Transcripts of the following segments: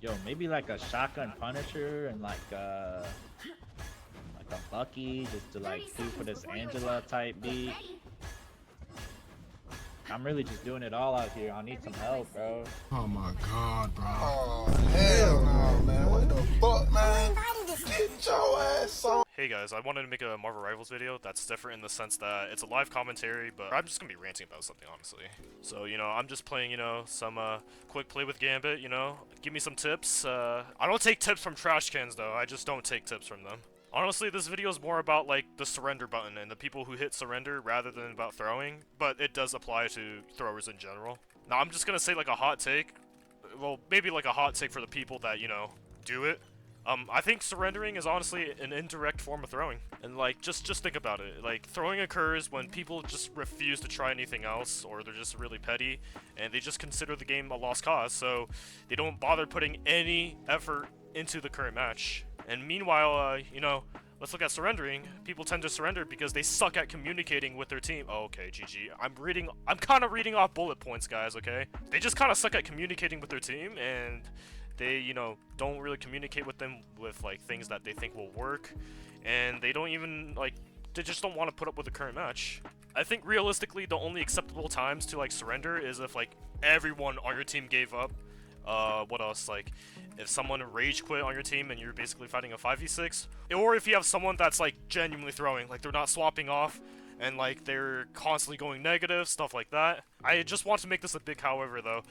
Yo, maybe like a shotgun Punisher and like a Bucky just to like do for this Angela type beat. I'm really just doing it all out here. I need some help, bro. Oh my god, bro. Oh, hell no, man. What the fuck, man? Get your ass on. Hey guys, I wanted to make a Marvel Rivals video that's different in the sense that it's a live commentary, but I'm just gonna be ranting about something, honestly. So, I'm just playing, some quick play with Gambit, give me some tips. I don't take tips from trash cans, though. I just don't take tips from them. Honestly, this video is more about, like, the surrender button and the people who hit surrender rather than about throwing, but it does apply to throwers in general. Now, I'm just gonna say, like, a hot take. Well, maybe, like, a hot take for the people that, do it. I think surrendering is honestly an indirect form of throwing. And, like, just think about it. Like, throwing occurs when people just refuse to try anything else, or they're just really petty, and they just consider the game a lost cause, so they don't bother putting any effort into the current match. And meanwhile, let's look at surrendering. People tend to surrender because they suck at communicating with their team. Oh, okay, GG. I'm kind of reading off bullet points, guys, okay? They just kind of suck at communicating with their team, and they, don't really communicate with them with, like, things that they think will work. And they don't even, like, they just don't want to put up with the current match. I think realistically, the only acceptable times to, like, surrender is if, like, everyone on your team gave up. What else? Like, if someone rage quit on your team and you're basically fighting a 5v6, or if you have someone that's, like, genuinely throwing, like, they're not swapping off, and, like, they're constantly going negative, stuff like that. I just want to make this a big however, though.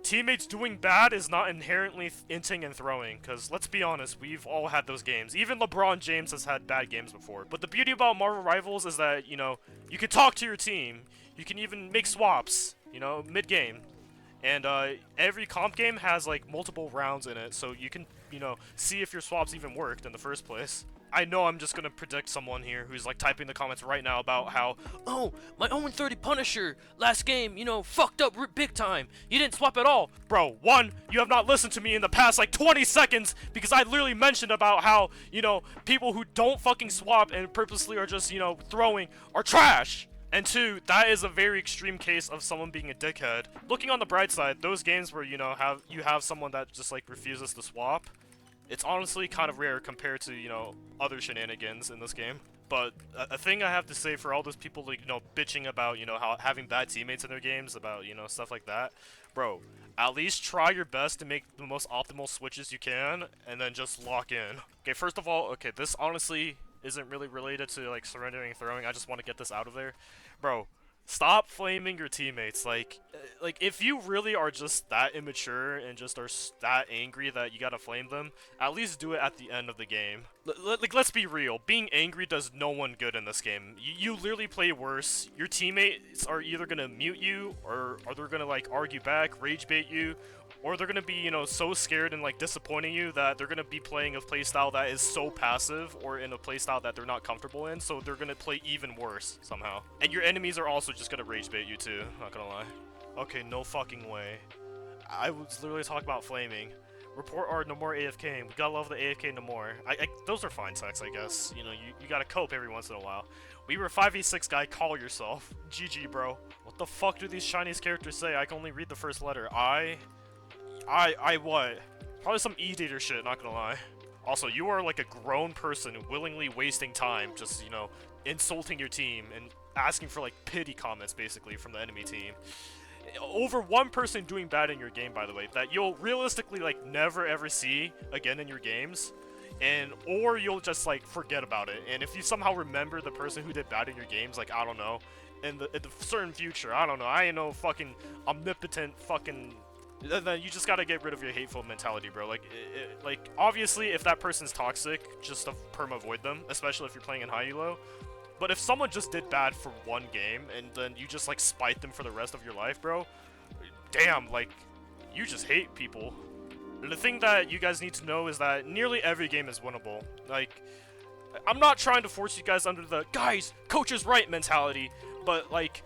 Teammates doing bad is not inherently inting and throwing, because let's be honest, we've all had those games. Even LeBron James has had bad games before. But the beauty about Marvel Rivals is that, you can talk to your team. You can even make swaps, mid-game. And every comp game has, like, multiple rounds in it, so you can, see if your swaps even worked in the first place. I know I'm just gonna predict someone here who's, like, typing the comments right now about how, oh, my 0-30 Punisher last game, fucked up big time. You didn't swap at all. Bro, one, you have not listened to me in the past, like, 20 seconds because I literally mentioned about how, people who don't fucking swap and purposely are just, throwing are trash. And two, that is a very extreme case of someone being a dickhead. Looking on the bright side, those games where, you have someone that just, like, refuses to swap, it's honestly kind of rare compared to, other shenanigans in this game. But a thing I have to say for all those people, like, bitching about, how having bad teammates in their games, about, stuff like that, bro, at least try your best to make the most optimal switches you can, and then just lock in. Okay, first of all, okay, this honestly isn't really related to, like, surrendering and throwing. I just want to get this out of there. Bro, stop flaming your teammates. Like, if you really are just that immature and just are that angry that you gotta flame them, at least do it at the end of the game. Like, let's be real. Being angry does no one good in this game. You literally play worse. Your teammates are either gonna mute you, or they're gonna, like, argue back, rage bait you, or they're gonna be, so scared and, like, disappointing you that they're gonna be playing a playstyle that is so passive, or in a playstyle that they're not comfortable in, so they're gonna play even worse, somehow. And your enemies are also just gonna rage bait you too, not gonna lie. Okay, no fucking way. I was literally talking about flaming. Report our no more AFK. We gotta love the AFK no more. Those are fine texts, I guess. You gotta cope every once in a while. We were 5v6 guy, call yourself. GG, bro. What the fuck do these Chinese characters say? I can only read the first letter. I what? Probably some E-Dater shit, not gonna lie. Also, you are like a grown person willingly wasting time, just, insulting your team and asking for, like, pity comments, basically, from the enemy team. Over one person doing bad in your game, by the way, that you'll realistically, like, never ever see again in your games. Or you'll just, like, forget about it. And if you somehow remember the person who did bad in your games, like, I don't know, in the certain future, I don't know, I ain't no fucking omnipotent fucking... Then you just gotta get rid of your hateful mentality, bro. Like, obviously, if that person's toxic, just perma-avoid them, especially if you're playing in high elo. But if someone just did bad for one game, and then you just, like, spite them for the rest of your life, bro, damn, like, you just hate people. The thing that you guys need to know is that nearly every game is winnable. Like, I'm not trying to force you guys under the, guys, coach is right mentality, but, like,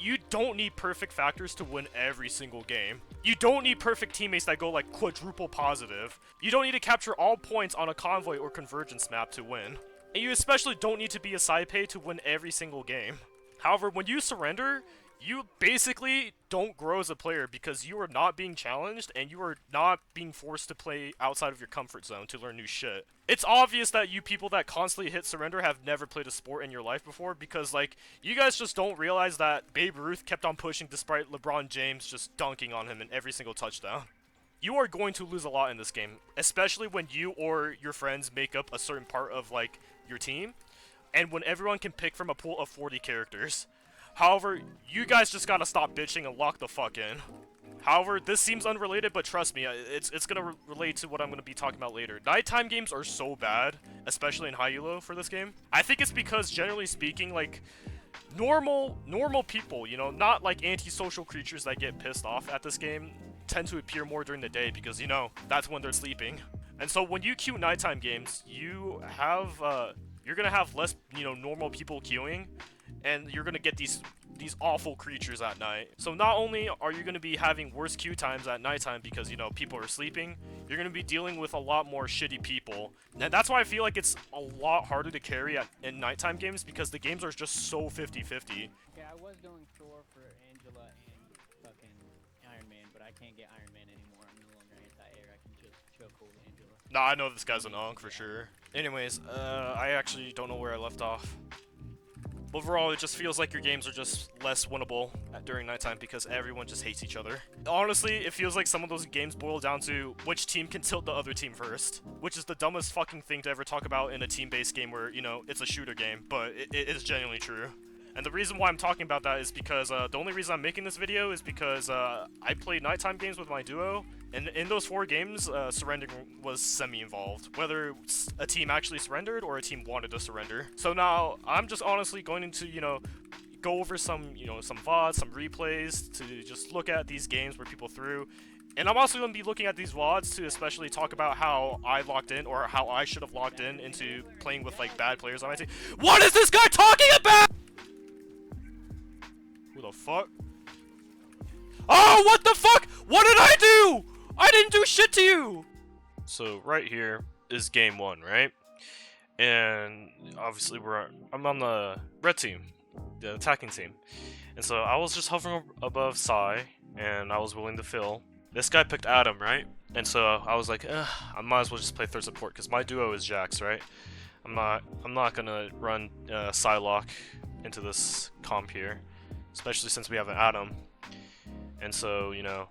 you don't need perfect factors to win every single game. You don't need perfect teammates that go, like, quadruple positive. You don't need to capture all points on a convoy or convergence map to win. And you especially don't need to be a side pay to win every single game. However, when you surrender, you basically don't grow as a player because you are not being challenged and you are not being forced to play outside of your comfort zone to learn new shit. It's obvious that you people that constantly hit surrender have never played a sport in your life before because, like, you guys just don't realize that Babe Ruth kept on pushing despite LeBron James just dunking on him in every single touchdown. You are going to lose a lot in this game, especially when you or your friends make up a certain part of, like, your team, and when everyone can pick from a pool of 40 characters. However, you guys just gotta stop bitching and lock the fuck in. However, this seems unrelated, but trust me, it's gonna relate to what I'm gonna be talking about later. Nighttime games are so bad, especially in high elo for this game. I think it's because, generally speaking, like, normal people, you know, not like antisocial creatures that get pissed off at this game, tend to appear more during the day because, you know, that's when they're sleeping. And so when you queue nighttime games, you have, you're gonna have less, you know, normal people queuing, and you're gonna get these awful creatures at night. So not only are you gonna be having worse queue times at nighttime because, you know, people are sleeping, you're gonna be dealing with a lot more shitty people. And that's why I feel like it's a lot harder to carry in nighttime games because the games are just so 50-50. Yeah, I was going Thor for Angela and fucking Iron Man, but I can't get Iron Man anymore. I'm no longer anti-air. I can just choke hold Angela. Nah, I know this guy's an unk for sure. Anyways, I actually don't know where I left off. Overall, it just feels like your games are just less winnable during nighttime because everyone just hates each other. Honestly, it feels like some of those games boil down to which team can tilt the other team first, which is the dumbest fucking thing to ever talk about in a team-based game where, you know, it's a shooter game, but it is genuinely true. And the reason why I'm talking about that is because the only reason I'm making this video is because I played nighttime games with my duo, and in those 4 games, surrendering was semi-involved, whether a team actually surrendered or a team wanted to surrender. So now I'm just honestly going to, you know, go over some, you know, some VODs, some replays to just look at these games where people threw. And I'm also going to be looking at these VODs to especially talk about how I locked in, or how I should have locked in into playing with, like, bad players on my team. What is this guy talking about? Who the fuck? Oh, what the fuck? What did I do? I didn't do shit to you! So right here is game 1, right? And obviously I'm on the red team, the attacking team. And so I was just hovering above Psy, and I was willing to fill. This guy picked Adam, right? And so I was like, I might as well just play third support, because my duo is Jax, right? I'm not gonna run Psylocke into this comp here, especially since we have an Adam. And so, you know,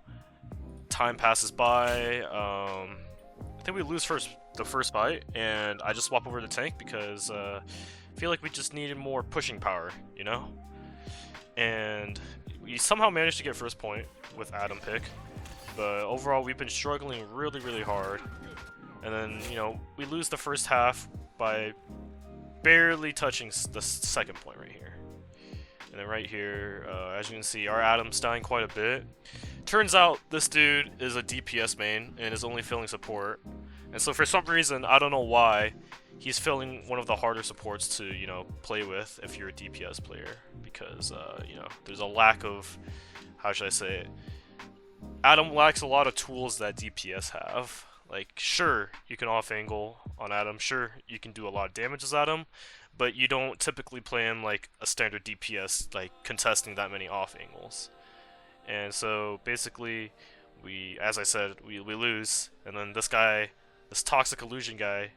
time passes by. I think we lose the first fight, and I just swap over to tank because I feel like we just needed more pushing power, you know? And we somehow managed to get first point with Adam pick, but overall we've been struggling really, really hard. And then, you know, we lose the first half by barely touching the second point right here. And then right here, as you can see, our Adam's dying quite a bit. Turns out this dude is a DPS main and is only filling support. And so for some reason, I don't know why, he's filling one of the harder supports to, you know, play with if you're a DPS player. Because, you know, there's a lack of, how should I say it? Adam lacks a lot of tools that DPS have. Like, sure, you can off-angle on Adam. Sure, you can do a lot of damage as Adam. But you don't typically play him like a standard DPS, like contesting that many off angles. And so basically, as I said, we lose, and then this guy, this toxic illusion guy,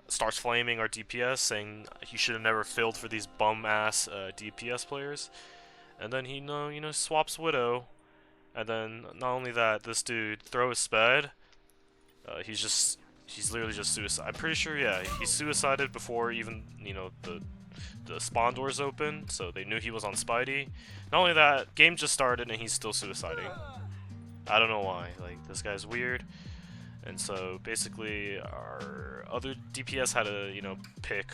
starts flaming our DPS, saying he should have never filled for these bum ass DPS players. And then he swaps Widow, and then not only that, this dude throws sped. He's literally just suicide. I'm pretty sure, yeah, he suicided before even, you know, the spawn doors open, so they knew he was on Spidey. Not only that, game just started and he's still suiciding. I don't know why. Like, this guy's weird. And so basically, our other DPS had to, you know, pick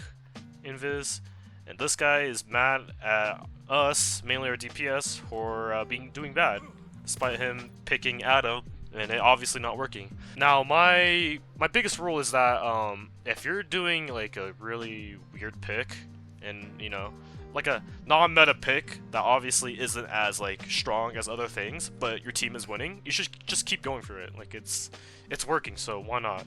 Invis, and this guy is mad at us, mainly our DPS, for doing bad, despite him picking Adam. And it obviously not working. Now, my biggest rule is that if you're doing like a really weird pick, and you know, like a non-meta pick that obviously isn't as like strong as other things, but your team is winning, you should just keep going for it. Like it's working, so why not?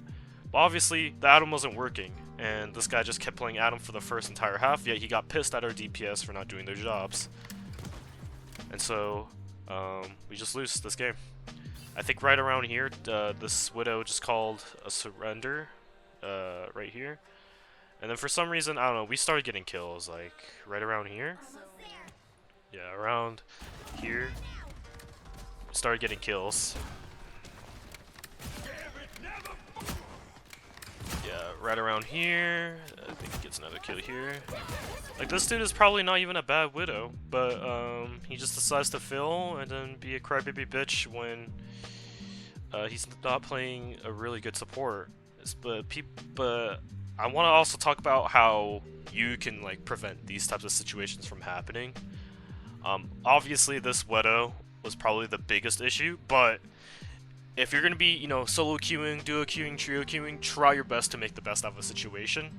But obviously, the Adam wasn't working, and this guy just kept playing Adam for the first entire half. Yet he got pissed at our DPS for not doing their jobs. and so we just lose this game. I think right around here, this Widow just called a surrender, right here. And then for some reason, I don't know, we started getting kills, like, right around here. Yeah, around here. Started getting kills. Yeah, right around here. I think he gets another kill here. Like, this dude is probably not even a bad Widow, but, he just decides to fill and then be a crybaby bitch when he's not playing a really good support. But I want to also talk about how you can like prevent these types of situations from happening. Obviously, this Widow was probably the biggest issue, but if you're gonna be, you know, solo queuing, duo queuing, trio queuing, try your best to make the best out of a situation.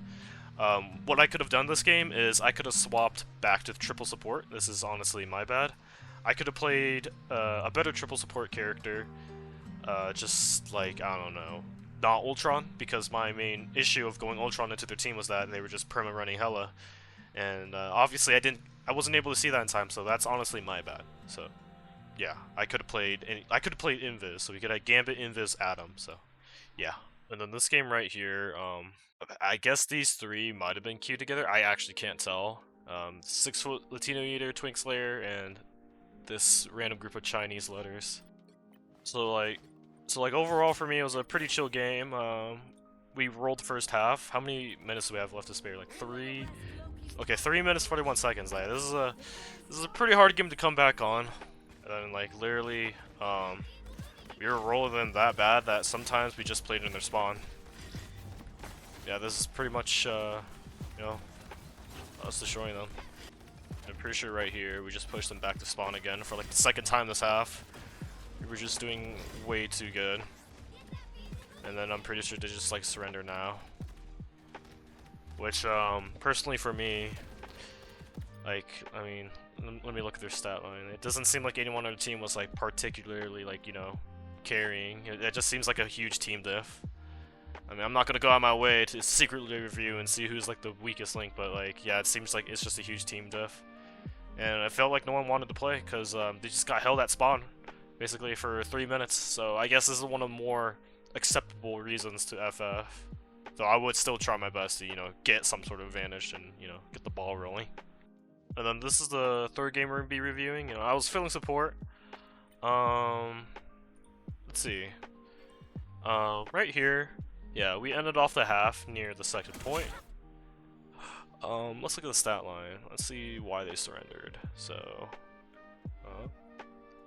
What I could have done this game is I could have swapped back to triple support. This is honestly my bad. I could have played a better triple support character. Just like, I don't know, not Ultron, because my main issue of going Ultron into their team was that they were just perma running hella, and obviously I wasn't able to see that in time, so that's honestly my bad. So yeah, I could have played Invis, so we could have Gambit, Invis, Adam. So yeah, and then this game right here, I guess these three might have been queued together. I actually can't tell. 6-foot Latino Eater, Twink Slayer, and this random group of Chinese letters. So like overall for me, it was a pretty chill game. We rolled the first half. How many minutes do we have left to spare? Like 3. Okay, 3 minutes 41 seconds. Like this is a pretty hard game to come back on. And then like literally, we were rolling them that bad that sometimes we just played in their spawn. Yeah, this is pretty much you know, us destroying them. I'm pretty sure right here we just pushed them back to spawn again for like the second time this half. We were just doing way too good. And then I'm pretty sure they just like surrender now. Which personally for me, like, I mean, let me look at their stat line. It doesn't seem like anyone on the team was like particularly like, you know, carrying. It just seems like a huge team diff. I mean, I'm not gonna go out of my way to secretly review and see who's like the weakest link, but like, yeah, it seems like it's just a huge team diff. And I felt like no one wanted to play because they just got held at spawn basically for 3 minutes. So I guess this is one of the more acceptable reasons to FF. Though I would still try my best to, you know, get some sort of advantage and, you know, get the ball rolling. And then this is the third game we're gonna be reviewing. You know, I was filling support. Let's see. Right here. Yeah, we ended off the half near the second point. Let's look at the stat line. Let's see why they surrendered. So,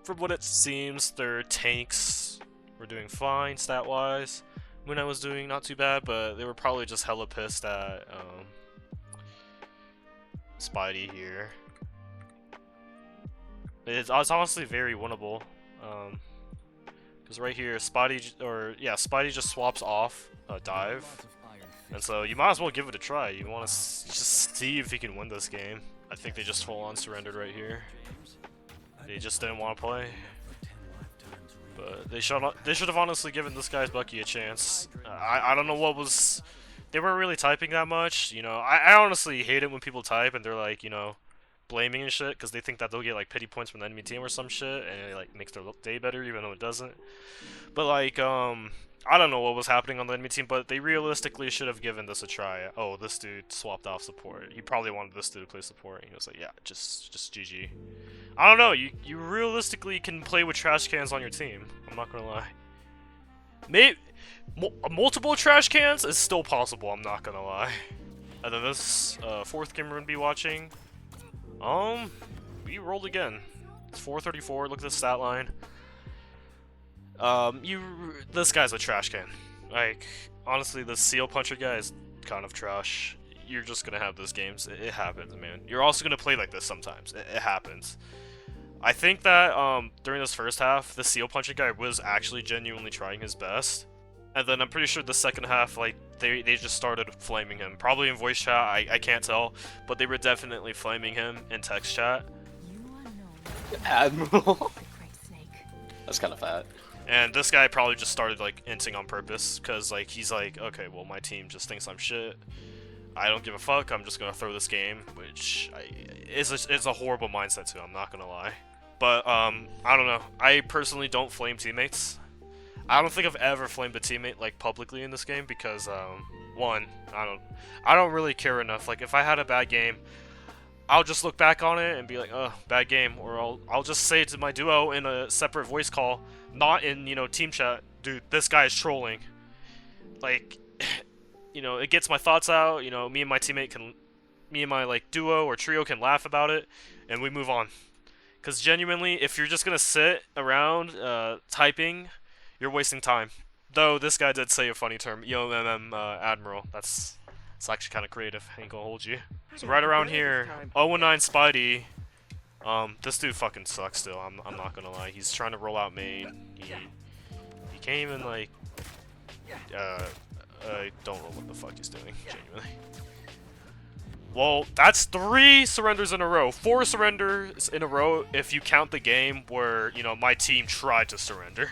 from what it seems, their tanks were doing fine stat-wise. When I was doing not too bad, but they were probably just hella pissed at Spidey here. It's honestly very winnable. Because right here, Spidey just swaps off a dive. And so you might as well give it a try. You want to just see if he can win this game. I think they just full-on surrendered right here. They just didn't want to play. But they should have honestly given this guy's Bucky a chance. I don't know what was... They weren't really typing that much. You know, I honestly hate it when people type and they're like, you know, blaming and shit because they think that they'll get like pity points from the enemy team or some shit and it like makes their day better even though it doesn't. But like, I don't know what was happening on the enemy team, but they realistically should have given this a try. Oh, this dude swapped off support. He probably wanted this dude to play support. And he was like, yeah, just GG. I don't know. You realistically can play with trash cans on your team. I'm not gonna lie. Maybe multiple trash cans is still possible. I'm not gonna lie. And then this fourth game we're gonna be watching. We rolled again. It's 434. Look at the stat line. This guy's a trash can. Like, honestly, the seal puncher guy is kind of trash. You're just gonna have those games. It happens, man. You're also gonna play like this sometimes. It happens. I think that, during this first half, the seal puncher guy was actually genuinely trying his best. And then I'm pretty sure the second half, like, they just started flaming him. Probably in voice chat, I can't tell. But they were definitely flaming him in text chat. Admiral. That's kind of fat. And this guy probably just started, like, inting on purpose, because, like, he's like, okay, well, my team just thinks I'm shit. I don't give a fuck, I'm just gonna throw this game, which is a horrible mindset, too, I'm not gonna lie. But I don't know. I personally don't flame teammates. I don't think I've ever flamed a teammate like publicly in this game because one, I don't really care enough. Like if I had a bad game, I'll just look back on it and be like, oh, bad game, or I'll just say to my duo in a separate voice call, not in, you know, team chat, dude, this guy is trolling. Like, you know, it gets my thoughts out, you know, me and my like duo or trio can laugh about it and we move on. Cuz genuinely, if you're just going to sit around typing, you're wasting time. Though this guy did say a funny term, YOMM Admiral. That's actually kind of creative. Ain't gonna hold you. So right around here, 0-9 Spidey. This dude fucking sucks. Still, I'm not gonna lie. He's trying to roll out main. He can't even like. I don't know what the fuck he's doing. Genuinely. Well, that's 3 surrenders in a row. 4 surrenders in a row if you count the game where, you know, my team tried to surrender.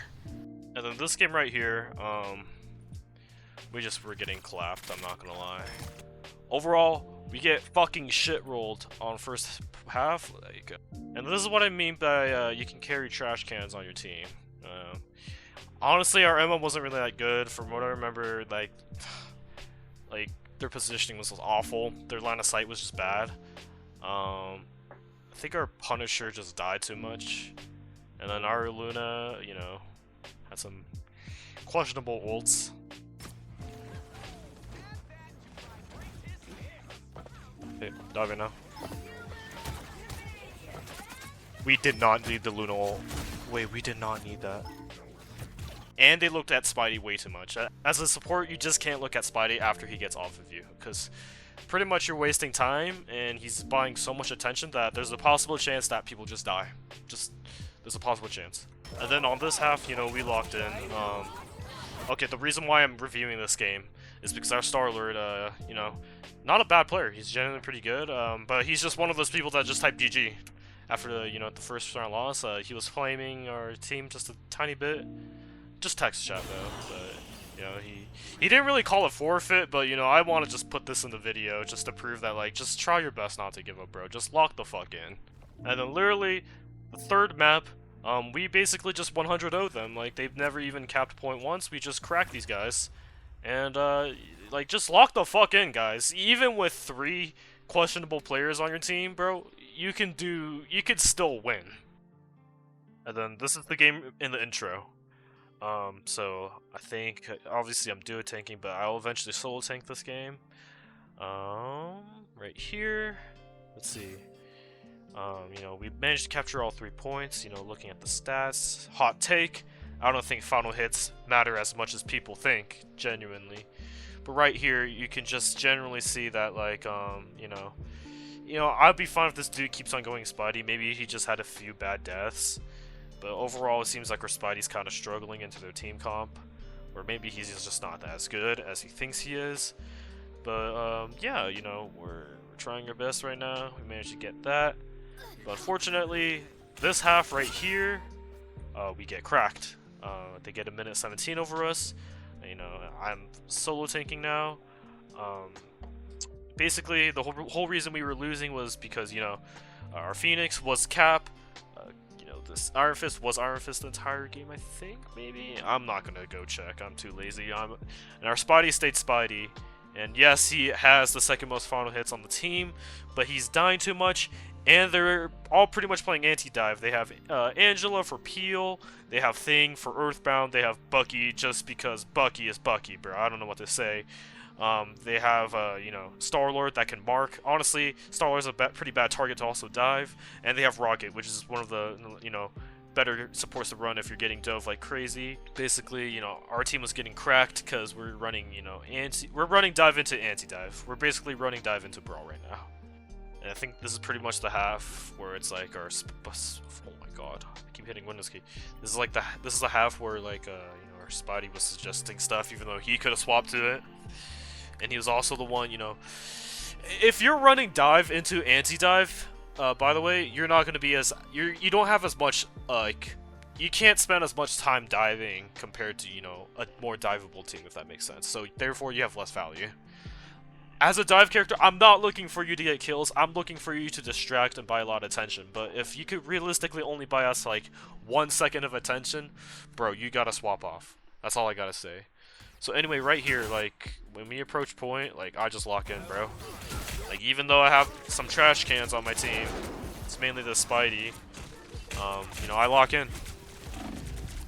And then this game right here, we just were getting clapped, I'm not gonna lie. Overall, we get fucking shit rolled on first half, like, and this is what I mean by you can carry trash cans on your team. Honestly, our MO wasn't really that good. From what I remember, like their positioning was awful. Their line of sight was just bad. I think our Punisher just died too much, and then our Luna, you know, had some questionable ults. Okay, dive in now. We did not need the Luna ult. Wait, we did not need that. And they looked at Spidey way too much. As a support, you just can't look at Spidey after he gets off of you, because pretty much you're wasting time, and he's buying so much attention that there's a possible chance that people just die. There's a possible chance. And then on this half, you know, we locked in. Okay, the reason why I'm reviewing this game is because our Star-Lord, you know, not a bad player. He's genuinely pretty good, but he's just one of those people that just type GG. After the, you know, the first round loss, he was flaming our team just a tiny bit. Just text chat though, but you know, he didn't really call it forfeit, but you know, I want to just put this in the video just to prove that, like, just try your best not to give up, bro. Just lock the fuck in. And then literally the third map, we basically just 100-0'd them. Like, they've never even capped point once. We just cracked these guys, and like, just lock the fuck in, guys. Even with 3 questionable players on your team, bro, you could still win. And then this is the game in the intro. So I think, obviously I'm duo tanking, but I'll eventually solo tank this game. Right here, let's see. You know, we managed to capture all 3 points, you know, looking at the stats. Hot take, I don't think final hits matter as much as people think, genuinely. But right here, you can just generally see that, like, you know, I'd be fine if this dude keeps on going Spidey. Maybe he just had a few bad deaths. But overall, it seems like our Spidey's kind of struggling into their team comp. Or maybe he's just not as good as he thinks he is. But, yeah, you know, we're trying our best right now. We managed to get that. But unfortunately, this half right here, we get cracked. They get a minute 17 over us. You know, I'm solo tanking now. Basically, the whole reason we were losing was because, you know, our Phoenix was cap. This Iron Fist was Iron Fist the entire game, I think, maybe? I'm not gonna go check, I'm too lazy. And our Spidey stayed Spidey. And yes, he has the second most final hits on the team, but he's dying too much, and they're all pretty much playing anti-dive. They have Angela for Peel, they have Thing for Earthbound, they have Bucky just because Bucky is Bucky, bro. I don't know what to say. They have, you know, Star-Lord that can mark. Honestly, Star-Lord's a pretty bad target to also dive. And they have Rocket, which is one of the, you know, better supports to run if you're getting dove like crazy. Basically, you know, our team was getting cracked because we're running, you know, we're running dive into anti-dive. We're basically running dive into brawl right now. And I think this is pretty much the half where it's like our, oh my god, I keep hitting Windows key. This is like this is the half where, like, you know, our Spidey was suggesting stuff even though he could have swapped to it. And he was also the one, you know, if you're running dive into anti-dive, by the way, you're not going to be as, you don't have as much, like, you can't spend as much time diving compared to, you know, a more diveable team, if that makes sense. So, therefore, you have less value. As a dive character, I'm not looking for you to get kills. I'm looking for you to distract and buy a lot of attention. But if you could realistically only buy us like 1 second of attention, bro, you gotta swap off. That's all I gotta say. So anyway, right here, like, when we approach point, like, I just lock in, bro. Like, even though I have some trash cans on my team, it's mainly the Spidey, you know, I lock in.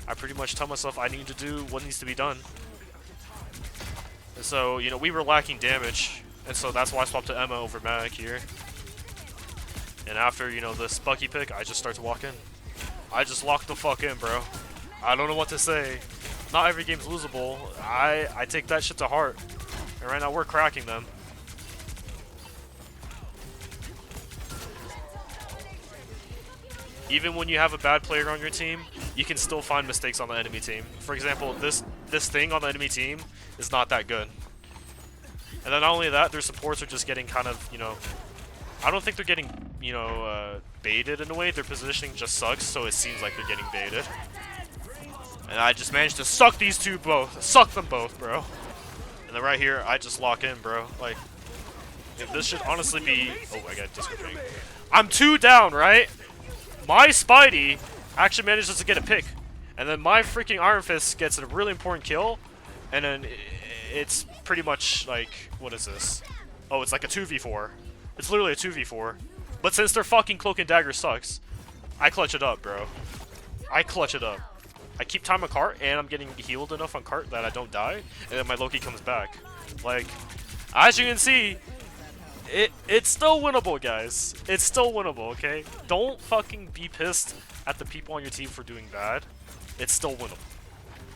I pretty much tell myself I need to do what needs to be done. And so, you know, we were lacking damage, and so that's why I swapped to Emma over Mac here. And after, you know, this Bucky pick, I just start to walk in. I just lock the fuck in, bro. I don't know what to say. Not every game's losable. I take that shit to heart. And right now we're cracking them. Even when you have a bad player on your team, you can still find mistakes on the enemy team. For example, this thing on the enemy team is not that good. And then not only that, their supports are just getting kind of, you know, I don't think they're getting, you know, baited in a way. Their positioning just sucks, so it seems like they're getting baited. And I just managed to suck these two both. Suck them both, bro. And then right here, I just lock in, bro. Like, if this should honestly be... Oh, I got disco ping. I'm 2 down, right? My Spidey actually manages to get a pick. And then my freaking Iron Fist gets a really important kill. And then it's pretty much like... What is this? Oh, it's like a 2v4. It's literally a 2v4. But since their fucking Cloak and Dagger sucks, I clutch it up, bro. I clutch it up. I keep time on cart, and I'm getting healed enough on cart that I don't die, and then my Loki comes back. Like, as you can see, it's still winnable, guys. It's still winnable, okay? Don't fucking be pissed at the people on your team for doing bad. It's still winnable.